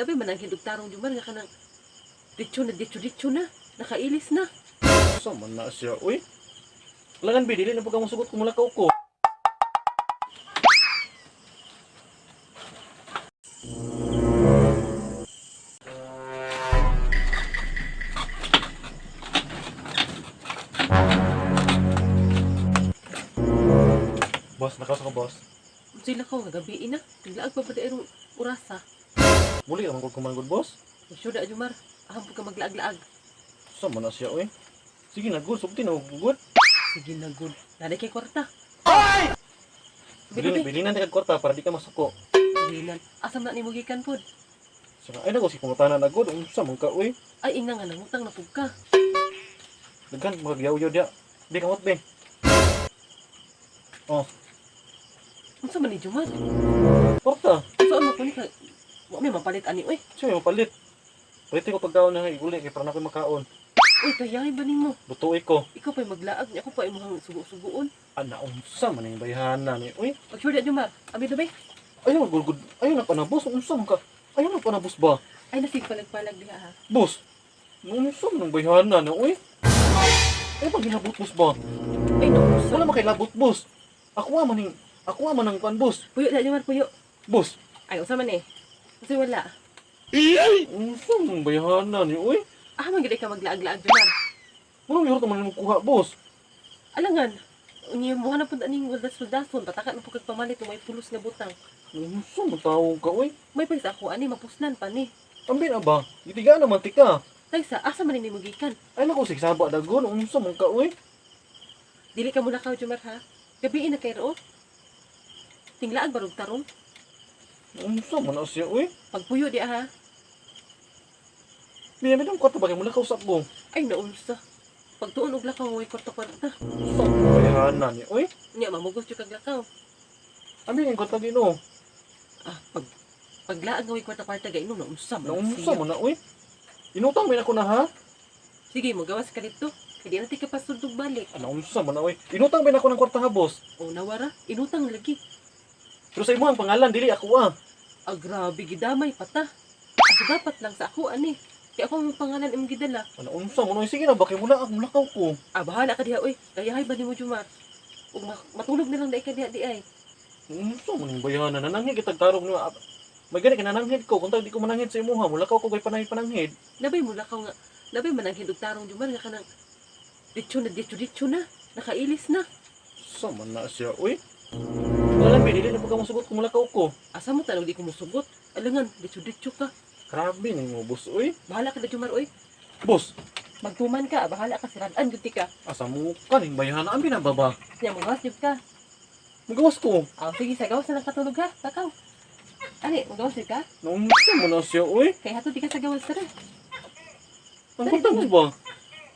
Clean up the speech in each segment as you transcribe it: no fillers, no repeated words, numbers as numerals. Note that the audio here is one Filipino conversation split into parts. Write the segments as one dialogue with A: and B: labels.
A: Labi man ang hindugtarong Jumar nga kanang ditso na. Nakailis na.
B: Sa man na siya, uy. Langan bi, dili na pagka musugot kung mulakaw ko. Boss, nakaw ka boss.
A: Sila ko nga gabi na. Tiglaag pa pati erong urasa.
B: Muli ka man kumanggod boss.
A: Syuda Jumar, aham po ka maglaag-laag.
B: Sa man na siya, uy. Sige na, good. Subti na, good.
A: Sige na good. Nanay kay kwarta.
B: Bili na kag kwarta para di ka masuko.
A: Bilan. Asam na ni mo gikan pod.
B: Siya, ay nago si pangutanan na good. Unsa man ka, uy.
A: Ay ina nga nangutang na pug ka.
B: Daghan magyaw-yaw dia. Di ka mot be. Oh,
A: Unsa man ni Jumar?
B: kwarta.
A: Saan mo kuni ka? Wa may mapalit ani oy.
B: Siya may mapalit. Pwede ko pagkaon na iguli kay para na ko makaon.
A: Uy, kayay ba nimo?
B: Lutuin ko.
A: Ikaw pa'y maglaag niya. Ako pa imong sugo-sugoon.
B: Ana, unsa man yung bayhanan ni. Uy,
A: Pag-sure na Jumar. Abi na ba?
B: ayaw magulgud. Ayaw na panabos. Unsa man ka? Ayaw na panabos ba?
A: Ay nasig palag-palag diha ha.
B: Boss, unsa man ang bayhanan na, uy? Ayaw pag ginabot, boss ba?
A: Ay no.
B: Wala makilabot, boss. Ako man ang pan, boss.
A: Puyo na Jumar, puyo.
B: Boss,
A: Ay, usa man eh. Kasi wala.
B: unsa man ang bayhanan ni, uy?
A: Ah, man gid ka maglaag-laag Jumar.
B: Walang yurot man mo kuha, boss.
A: Alangan. Unya mo na pud aning waldas-waldason. Pataka na po kag pamalit kung may pulos nga butang.
B: Unsa man tawag ka, uy?
A: May palis ako ani mapusnan pa ni.
B: Ambi na ba? Itiga naman tika.
A: Taysa, asa man ni mo gikan?
B: Ay nako, sigsaba dagon. Unsa man ka, uy?
A: Dili ka muna ka Jumar ha. Gabi na kay ro. Tinglaag barog tarong.
B: Unsa man na siya, uy?
A: Pagpuyo di ha.
B: Minamit ang kwarta ba kay mula kausap mo?
A: Ay naunsa. Pagtuon og lakaw way kwarta-kwarta.
B: Unsa man ang bayhanan ni, uy?
A: Nya mamugos jud kag lakaw.
B: Ambi ang kwarta gino.
A: Ah, paglaag nga way kwarta-kwarta gainom na unsa man.
B: Naunsa man na, uy? Inutang min ako na, ha?
A: Sige, magawas ka dito. Hindi na ti ka pasudog balik.
B: Naunsa man na, uy? Inutang min ako ng kwarta, ha, boss?
A: O nawara, inutang lagi.
B: Pero sa imo ang pangalan, dili ako, ah.
A: Ah, grabe gidamay pata. Asa dapat lang sa ako ani. Kaya ako ang pangalan imong gidala.
B: Naunsa man, uy? Sige na, bakit mula ako mulakaw ko?
A: Ah, bahala ka diha oy. Kayahay ba nimo Jumar? Ug matulog na lang dai ka diha di ay.
B: Unsa man yung bayhanan? Nananghid kitag tarong niyo. May gani ka nananghid ko. Kung di ko mananghid sa imo, ha? Mulakaw ko kay pananghid.
A: Labay mo lakaw nga. Labay man ang hindugtarong Jumar nga kanang ditso na. Nakailis na.
B: Sa man na siya, uy? Alam, dili na pagka musugot kung mulakaw ko.
A: Asa mo tanong di ko musugot? Alangan, ditso ka.
B: Grabe ni mo, boss, uy.
A: Bahala ka na Jumar oy.
B: Boss,
A: Magtuman ka, bahala ka siradan jud ti ka.
B: asa mo ka ning bayhanan? Ang binababa.
A: Nya mo jud ka.
B: Magawas ko.
A: Ah, sige, sa gawas na lang katulog ha. Takaw. Ani, magawas jud ka?
B: Naunsa man na siya, uy?
A: Kay hatod di ka sa gawas tara.
B: Ang kwarta mo ba?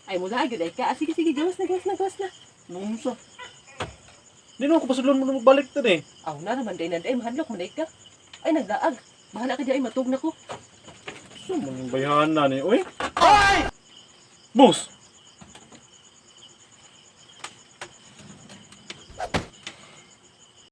A: Ay, mula agad ay ka. Ah, sige, gawas na.
B: Naunsa? Di naman ko pasulon mo na magbalik ta eh.
A: Aw, na naman day mahadlok man day ka. Ay, nagdaag. Bahala ka di ay matug na ko.
B: Sa man yung bayhanan eh, uy? Ay! Boss!